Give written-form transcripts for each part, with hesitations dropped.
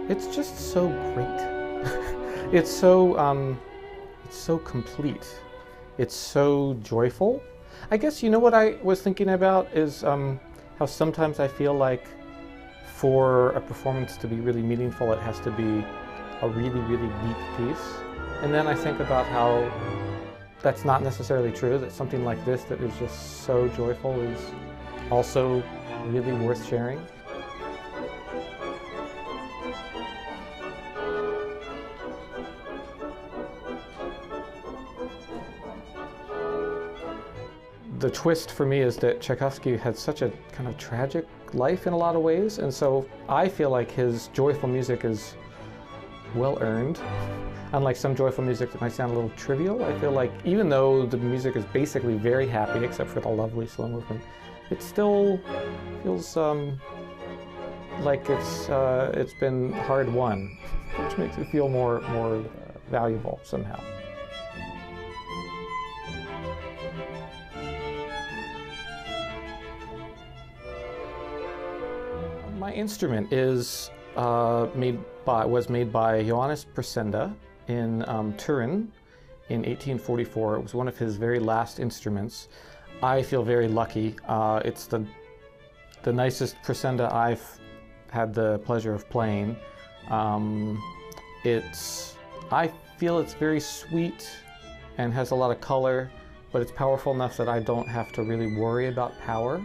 It's just so great. It's so complete. It's so joyful. I guess you know what I was thinking about is how sometimes I feel like for a performance to be really meaningful, it has to be a really, really deep piece. And then I think about how that's not necessarily true, that something like this that is just so joyful is also really worth sharing. The twist for me is that Tchaikovsky had such a kind of tragic life in a lot of ways, and so I feel like his joyful music is well earned. Unlike some joyful music that might sound a little trivial, I feel like even though the music is basically very happy, except for the lovely slow movement, it still feels like it's been hard won, which makes it feel more valuable somehow. My instrument is was made by Johannes Presenda in Turin in 1844. It was one of his very last instruments. I feel very lucky. It's the nicest Presenda I've had the pleasure of playing. I feel it's very sweet and has a lot of color, but it's powerful enough that I don't have to really worry about power.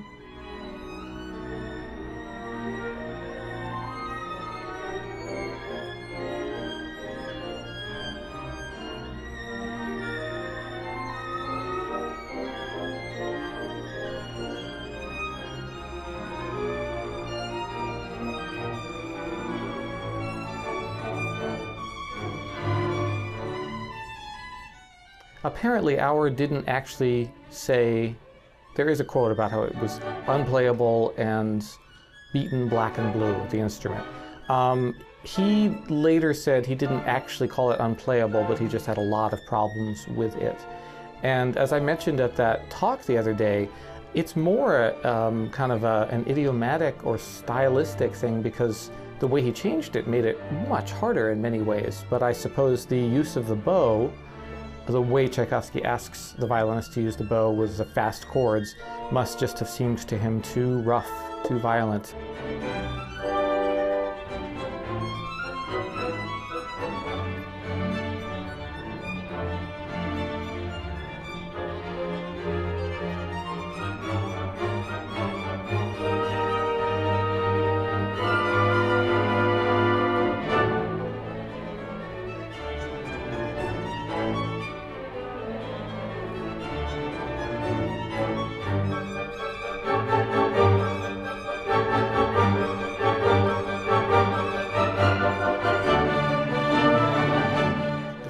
Apparently, Auer didn't actually say, there is a quote about how it was unplayable and beaten black and blue, the instrument. He later said he didn't actually call it unplayable, but he just had a lot of problems with it. And as I mentioned at that talk the other day, it's more kind of an idiomatic or stylistic thing because the way he changed it made it much harder in many ways. But I suppose the use of the bow, the way Tchaikovsky asks the violinist to use the bow with the fast chords, must just have seemed to him too rough, too violent.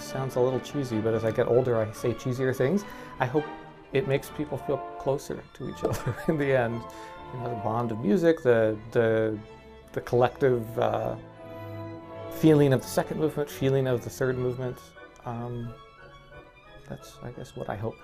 Sounds a little cheesy, but as I get older, I say cheesier things. I hope it makes people feel closer to each other in the end. You know, the bond of music, the collective feeling of the second movement, feeling of the third movement. That's, I guess, what I hope.